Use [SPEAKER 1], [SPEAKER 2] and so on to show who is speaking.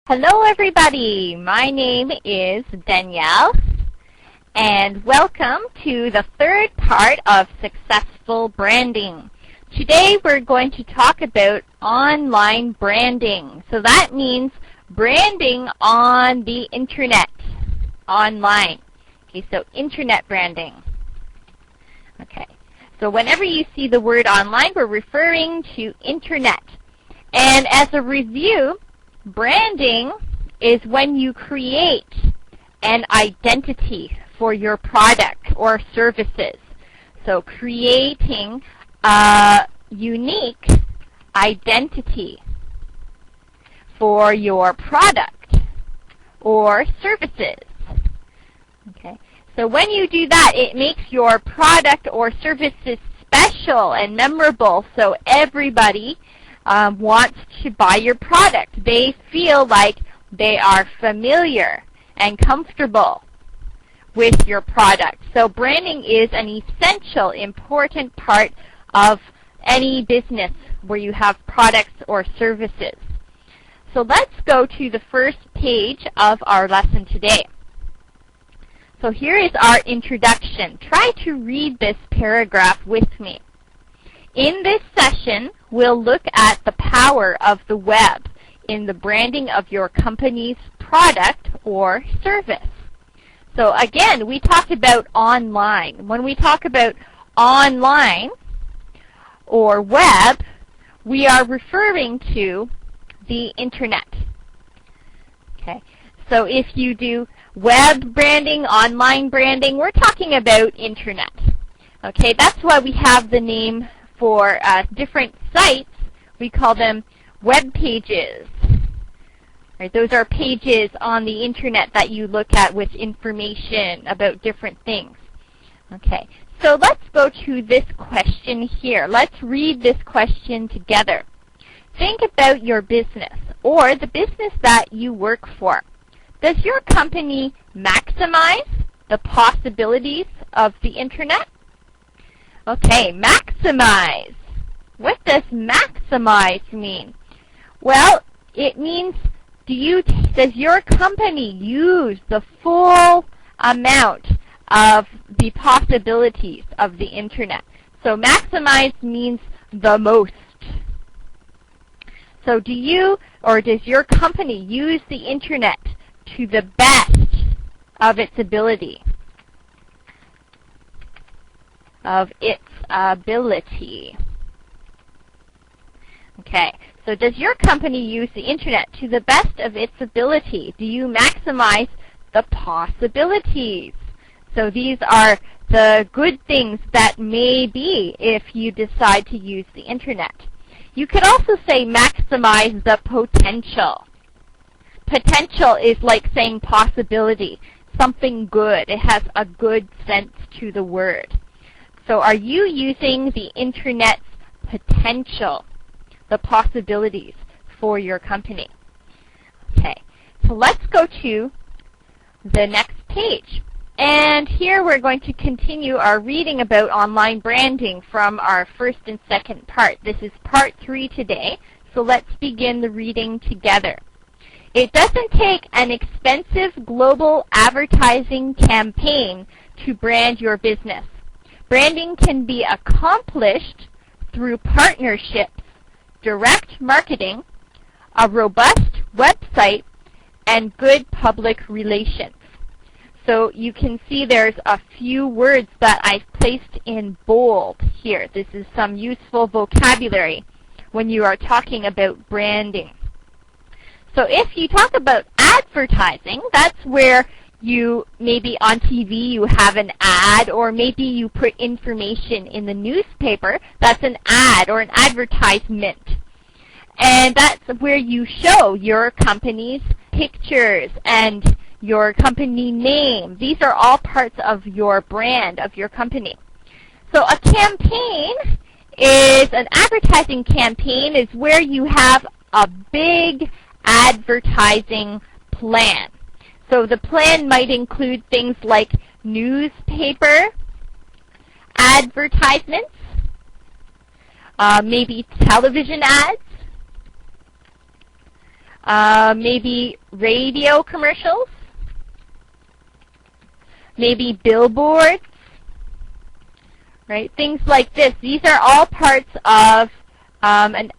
[SPEAKER 1] Hello everybody, my name is Danielle and welcome to the third part of successful branding. Today we're going to talk about online branding. So that means branding on the internet, online. Okay, so internet branding. Okay, so whenever you see the word online, we're referring to internet. And as a review, branding is when you create an identity for your product or services. So creating a unique identity for your product or services. Okay. So when you do that, it makes your product or services special and memorable, so everybody wants to buy your product. They feel like they are familiar and comfortable with your product. So branding is an essential, important part of any business where you have products or services. So let's go to the first page of our lesson today. So here is our introduction. Try to read this paragraph with me. In this session, we'll look at the power of the web in the branding of your company's product or service. So again, we talked about online. When we talk about online or web, we are referring to the internet. Okay, so if you do web branding, online branding, we're talking about internet. Okay, that's why we have the name for different sites. We call them web pages. Right, those are pages on the internet that you look at with information about different things. Okay, so let's go to this question here. Let's read this question together. Think about your business or the business that you work for. Does your company maximize the possibilities of the internet? Okay, maximize. What does maximize mean? Well, it means does your company use the full amount of the possibilities of the internet? So maximize means the most. So do you or does your company use the internet to the best of its ability? Okay, so does your company use the internet to the best of its ability? Do you maximize the possibilities? So these are the good things that may be if you decide to use the internet. You could also say maximize the potential. Potential is like saying possibility, something good. It has a good sense to the word. So are you using the internet's potential, the possibilities for your company? Okay, so let's go to the next page. And here we're going to continue our reading about online branding from our first and second part. This is part 3 today, so let's begin the reading together. It doesn't take an expensive global advertising campaign to brand your business. Branding can be accomplished through partnerships, direct marketing, a robust website, and good public relations. So you can see there's a few words that I've placed in bold here. This is some useful vocabulary when you are talking about branding. So if you talk about advertising, that's where you maybe on TV you have an ad, or maybe you put information in the newspaper. That's an ad or an advertisement. And that's where you show your company's pictures and your company name. These are all parts of your brand, of your company. So a campaign is, an advertising campaign is where you have a big advertising plan. So the plan might include things like newspaper advertisements, maybe television ads, maybe radio commercials, maybe billboards, right? Things like this. These are all parts of an